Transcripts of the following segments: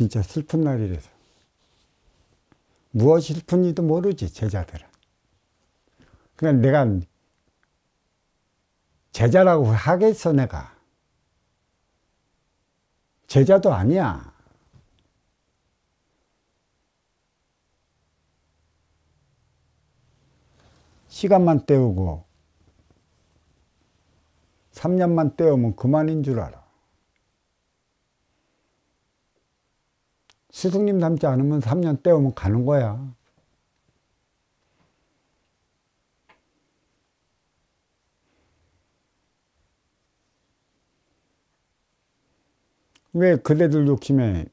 진짜 슬픈 날이라서. 무엇이 슬픈지도 모르지, 제자들은. 그냥 내가 제자라고 하겠어, 내가. 제자도 아니야. 시간만 때우고 3년만 때우면 그만인 줄 알아. 스승님 닮지 않으면 3년 때우면 가는 거야. 왜 그대들 욕심에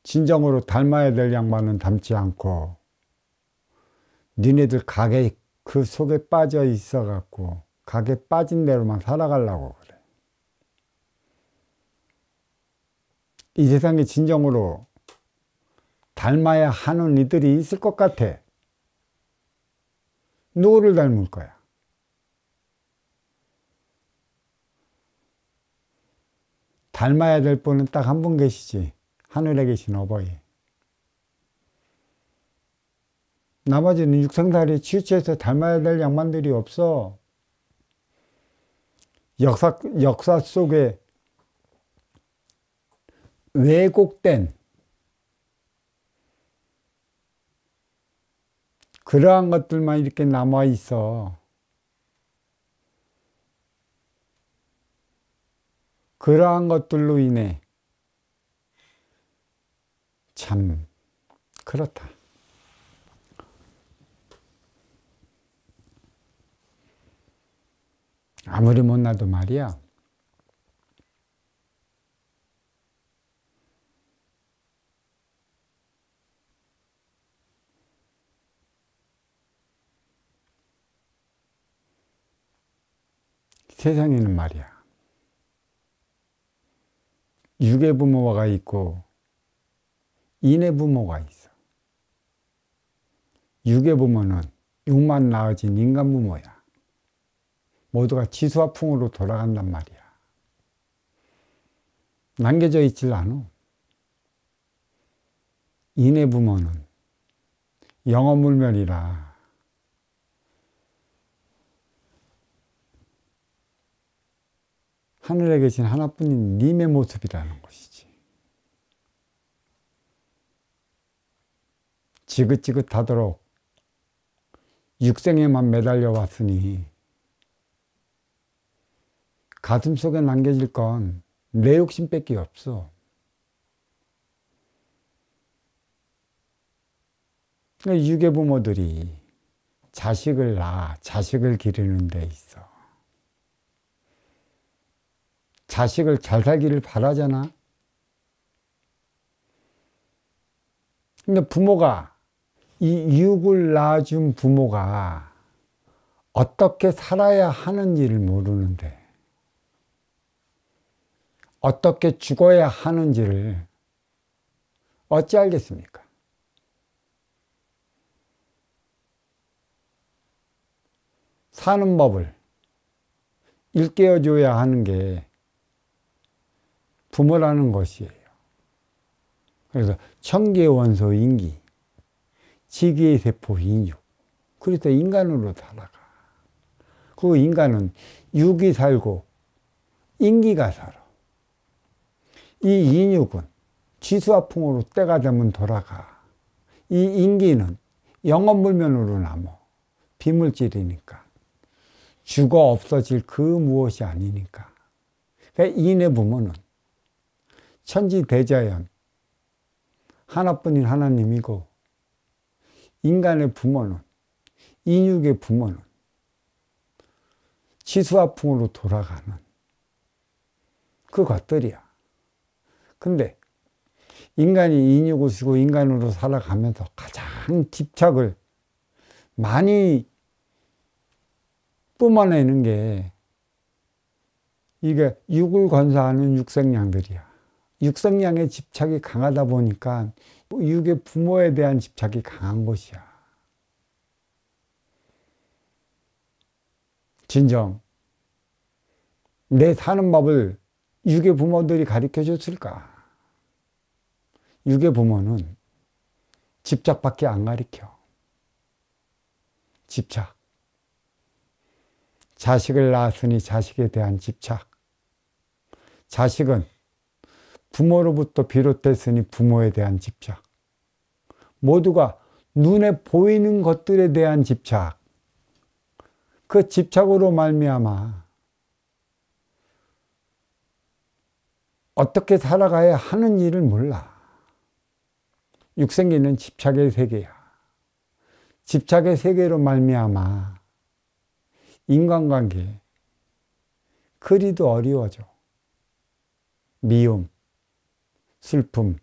진정으로 닮아야 될 양반은 닮지 않고 니네들 가게 그 속에 빠져 있어 갖고 가게 빠진 대로만 살아가려고 그래. 이 세상에 진정으로 닮아야 하는 이들이 있을 것 같아. 누구를 닮을 거야? 닮아야 될 분은 딱 한 분 계시지. 하늘에 계신 어버이. 나머지는 육생살이에 치우쳐서 닮아야 될 양반들이 없어. 역사 속에 왜곡된 그러한 것들만 이렇게 남아 있어. 그러한 것들로 인해 참 그렇다. 아무리 못나도 말이야. 세상에는 말이야. 육의 부모가 있고 인의 부모가 있어. 육의 부모는 육만 나아진 인간 부모야. 모두가 지수화풍으로 돌아간단 말이야. 남겨져 있질 않아. 인의 부모는 영어물면이라 하늘에 계신 하나뿐인 님의 모습이라는 것이지. 지긋지긋하도록 육생에만 매달려 왔으니 가슴속에 남겨질 건 내 욕심밖에 없어. 육의 부모들이 자식을 낳아 자식을 기르는 데 있어. 자식을 잘 살기를 바라잖아. 근데 부모가 이 육을 낳아준 부모가 어떻게 살아야 하는지를 모르는데 어떻게 죽어야 하는지를 어찌 알겠습니까? 사는 법을 일깨워줘야 하는 게 부모라는 것이에요. 그래서 천기의 원소 인기, 지기의 세포 인육. 그래서 인간으로 살아가. 그 인간은 육이 살고 인기가 살아. 이 인육은 지수화풍으로 때가 되면 돌아가. 이 인기는 영업물면으로 남어. 비물질이니까. 죽어 없어질 그 무엇이 아니니까. 그러니까 인의 부모는 천지대자연 하나뿐인 하나님이고 인간의 부모는 인육의 부모는 지수화풍으로 돌아가는 그것들이야. 근데 인간이 인육을 쓰고 인간으로 살아가면서 가장 집착을 많이 뿜어내는 게 이게 육을 건사하는 육생양들이야. 육생양의 집착이 강하다 보니까 육의 부모에 대한 집착이 강한 것이야. 진정 내 사는 법을 육의 부모들이 가르쳐 줬을까? 육의 부모는 집착밖에 안 가리켜. 집착. 자식을 낳았으니 자식에 대한 집착. 자식은 부모로부터 비롯됐으니 부모에 대한 집착. 모두가 눈에 보이는 것들에 대한 집착. 그 집착으로 말미암아 어떻게 살아가야 하는 일을 몰라. 육생기는 집착의 세계야. 집착의 세계로 말미암아 인간관계 그리도 어려워져. 미움, 슬픔,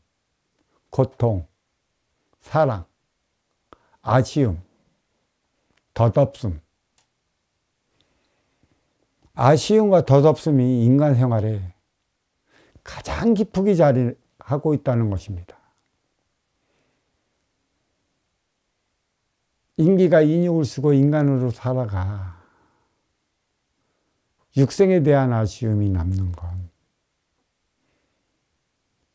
고통, 사랑, 아쉬움, 덧없음. 아쉬움과 덧없음이 인간 생활에 가장 깊게 자리하고 있다는 것입니다. 인기가 인육을 쓰고 인간으로 살아가 육생에 대한 아쉬움이 남는 건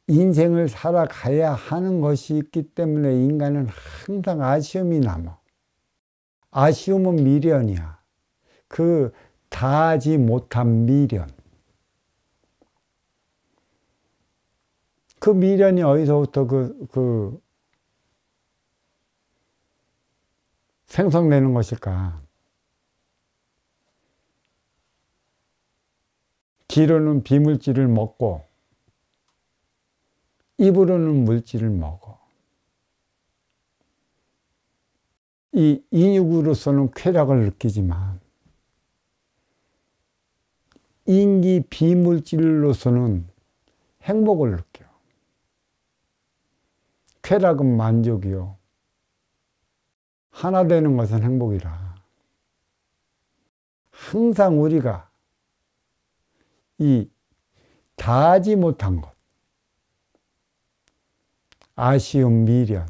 인생을 살아가야 하는 것이 있기 때문에 인간은 항상 아쉬움이 남아. 아쉬움은 미련이야. 그 다하지 못한 미련. 그 미련이 어디서부터 생성되는 것일까? 귀로는 비물질을 먹고 입으로는 물질을 먹어. 이 인육으로서는 쾌락을 느끼지만 인기 비물질로서는 행복을 느껴. 쾌락은 만족이요. 하나 되는 것은 행복이라. 항상 우리가 이 다하지 못한 것, 아쉬움, 미련,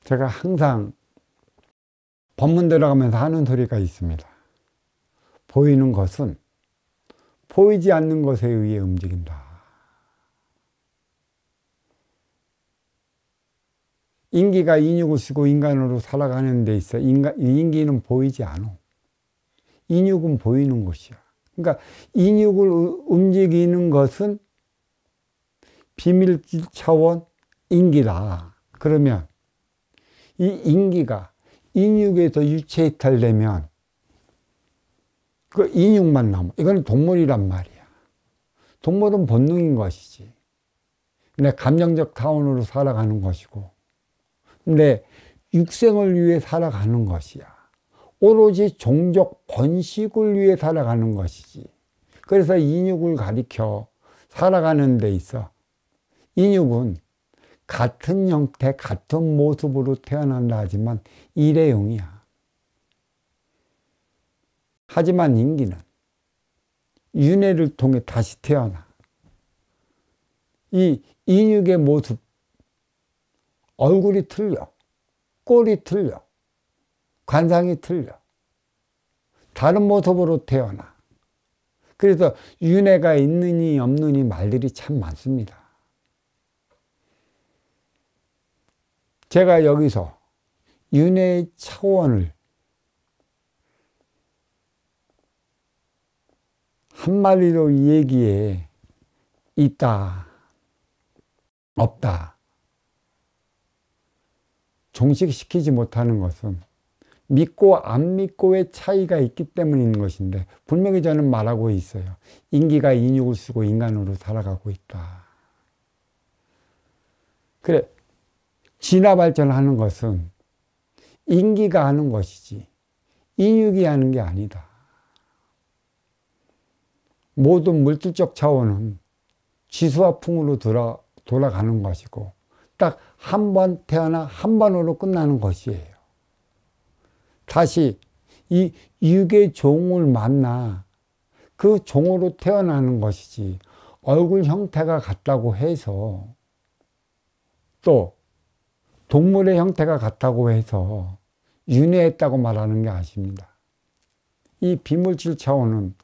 제가 항상 법문 들어가면서 하는 소리가 있습니다. 보이는 것은 보이지 않는 것에 의해 움직인다. 인기가 인육을 쓰고 인간으로 살아가는 데 있어 인기는 보이지 않아. 인육은 보이는 것이야. 그러니까 인육을 움직이는 것은 비밀질 차원 인기다. 그러면 이 인기가 인육에서 유체 이탈되면 그 인육만 남아. 이건 동물이란 말이야. 동물은 본능인 것이지. 내 감정적 타원으로 살아가는 것이고 내 육생을 위해 살아가는 것이야. 오로지 종족 번식을 위해 살아가는 것이지. 그래서 인육을 가리켜 살아가는 데 있어 인육은 같은 형태, 같은 모습으로 태어난다 하지만 일회용이야. 하지만 인기는 윤회를 통해 다시 태어나. 이 인육의 모습, 얼굴이 틀려, 꼴이 틀려, 관상이 틀려. 다른 모습으로 태어나. 그래서 윤회가 있느니 없느니 말들이 참 많습니다. 제가 여기서 윤회의 차원을 한마디로 얘기해 있다, 없다. 종식시키지 못하는 것은 믿고 안 믿고의 차이가 있기 때문인 것인데 분명히 저는 말하고 있어요. 인기가 인육을 쓰고 인간으로 살아가고 있다. 그래, 진화 발전하는 것은 인기가 하는 것이지 인육이 하는 게 아니다. 모든 물질적 차원은 지수와 풍으로 돌아가는 것이고 딱 한 번 태어나 한 번으로 끝나는 것이에요. 다시 이 육의 종을 만나 그 종으로 태어나는 것이지 얼굴 형태가 같다고 해서 또 동물의 형태가 같다고 해서 윤회했다고 말하는 게 아닙니다. 이 비물질 차원은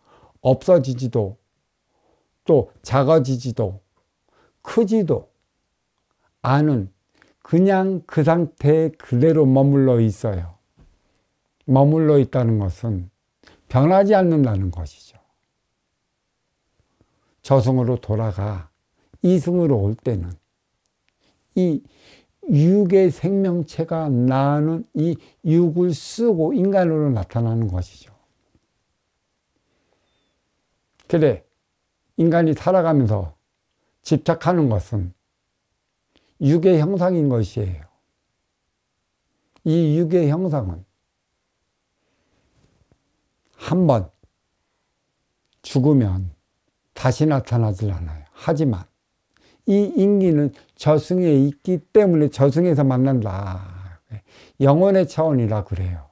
없어지지도 또 작아지지도 크지도 않은 그냥 그 상태에 그대로 머물러 있어요. 머물러 있다는 것은 변하지 않는다는 것이죠. 저승으로 돌아가 이승으로 올 때는 이 육의 생명체가 나는 이 육을 쓰고 인간으로 나타나는 것이죠. 그래, 인간이 살아가면서 집착하는 것은 육의 형상인 것이에요. 이 육의 형상은 한번 죽으면 다시 나타나질 않아요. 하지만 이 인기는 저승에 있기 때문에 저승에서 만난다. 영혼의 차원이라 그래요.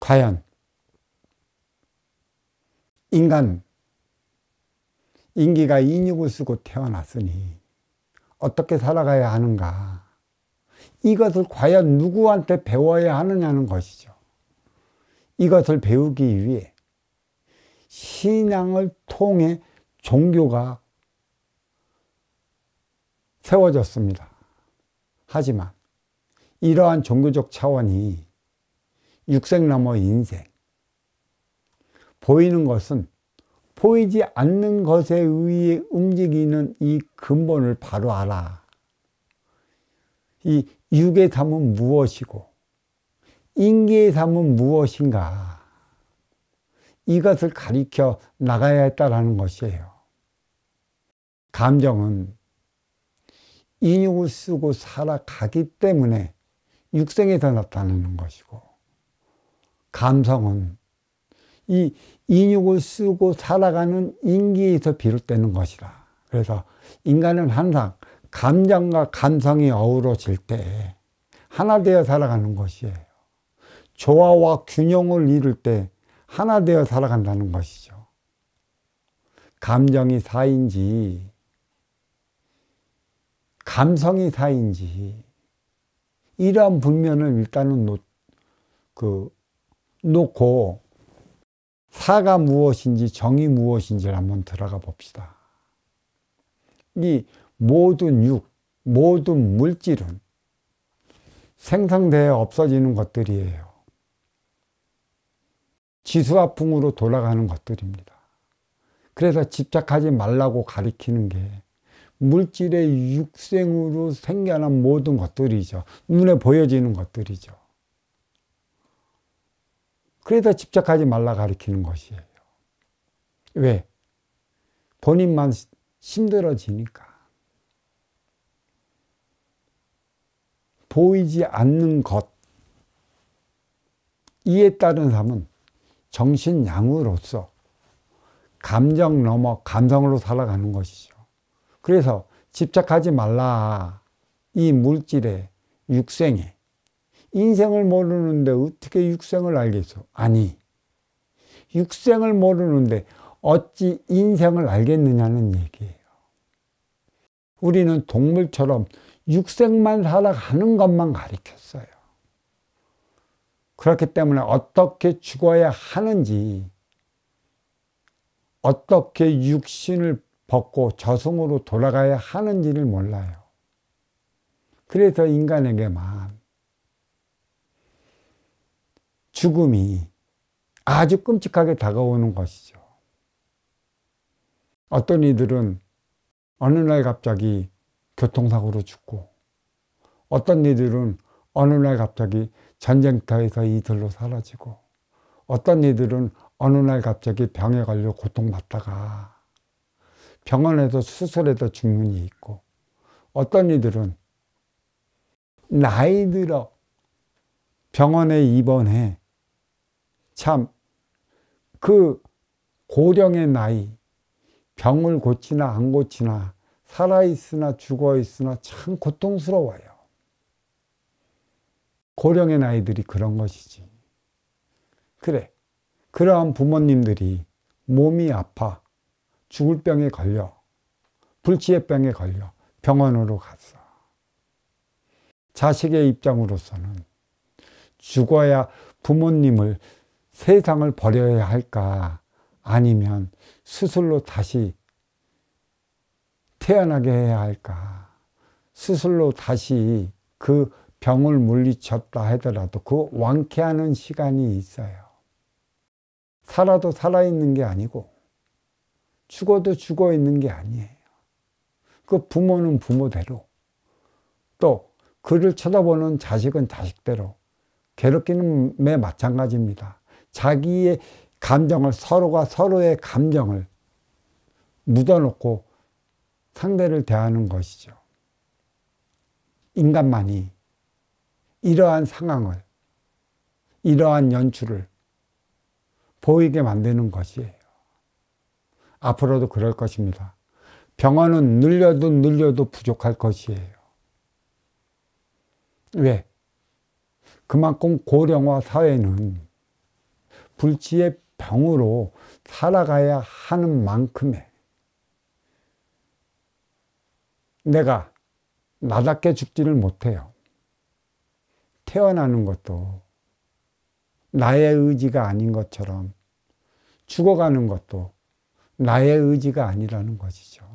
과연 인간 인기가 인육을 쓰고 태어났으니 어떻게 살아가야 하는가? 이것을 과연 누구한테 배워야 하느냐는 것이죠. 이것을 배우기 위해 신앙을 통해 종교가 세워졌습니다. 하지만 이러한 종교적 차원이 육생 넘어 인생, 보이는 것은 보이지 않는 것에 의해 움직이는 이 근본을 바로 알아. 이 육의 삶은 무엇이고 인기의 삶은 무엇인가, 이것을 가리켜 나가야 했다라는 것이에요. 감정은 인육을 쓰고 살아가기 때문에 육생에서 나타나는 것이고, 감성은 이 인육을 쓰고 살아가는 인기에서 비롯되는 것이다. 그래서 인간은 항상 감정과 감성이 어우러질 때 하나 되어 살아가는 것이에요. 조화와 균형을 이룰 때 하나 되어 살아간다는 것이죠. 감정이 사인지 감성이 사인지 이러한 분면을 일단은 놓고 사가 무엇인지 정이 무엇인지를 한번 들어가 봅시다. 이 모든 육, 모든 물질은 생성되어 없어지는 것들이에요. 지수화풍으로 돌아가는 것들입니다. 그래서 집착하지 말라고 가리키는 게 물질의 육생으로 생겨난 모든 것들이죠. 눈에 보여지는 것들이죠. 그래서 집착하지 말라 가리키는 것이에요. 왜? 본인만 힘들어지니까. 보이지 않는 것, 이에 따른 삶은 정신양으로서 감정 넘어 감성으로 살아가는 것이죠. 그래서 집착하지 말라. 이 물질에, 육생에. 인생을 모르는데 어떻게 육생을 알겠어? 아니, 육생을 모르는데 어찌 인생을 알겠느냐는 얘기예요. 우리는 동물처럼 육생만 살아가는 것만 가르쳤어요. 그렇기 때문에 어떻게 죽어야 하는지, 어떻게 육신을 벗고 저승으로 돌아가야 하는지를 몰라요. 그래서 인간에게만 죽음이 아주 끔찍하게 다가오는 것이죠. 어떤 이들은 어느 날 갑자기 교통사고로 죽고, 어떤 이들은 어느 날 갑자기 전쟁터에서 이들로 사라지고, 어떤 이들은 어느 날 갑자기 병에 걸려 고통받다가 병원에서 수술해서 죽는 이 있고, 어떤 이들은 나이 들어 병원에 입원해 참 그 고령의 나이, 병을 고치나 안 고치나 살아있으나 죽어있으나 참 고통스러워요. 고령의 나이들이 그런 것이지. 그래, 그러한 부모님들이 몸이 아파 죽을 병에 걸려, 불치의 병에 걸려 병원으로 갔어. 자식의 입장으로서는 죽어야 부모님을 세상을 버려야 할까? 아니면 수술로 다시 태어나게 해야 할까? 수술로 다시 그 병을 물리쳤다 하더라도 그 완쾌하는 시간이 있어요. 살아도 살아있는 게 아니고 죽어도 죽어있는 게 아니에요. 그 부모는 부모대로, 또 그를 쳐다보는 자식은 자식대로 괴롭기는 매 마찬가지입니다. 자기의 감정을, 서로가 서로의 감정을 묻어놓고 상대를 대하는 것이죠. 인간만이 이러한 상황을, 이러한 연출을 보이게 만드는 것이에요. 앞으로도 그럴 것입니다. 병원은 늘려도 부족할 것이에요. 왜? 그만큼 고령화 사회는 불치의 병으로 살아가야 하는 만큼의 내가 나답게 죽지를 못해요. 태어나는 것도 나의 의지가 아닌 것처럼 죽어가는 것도 나의 의지가 아니라는 것이죠.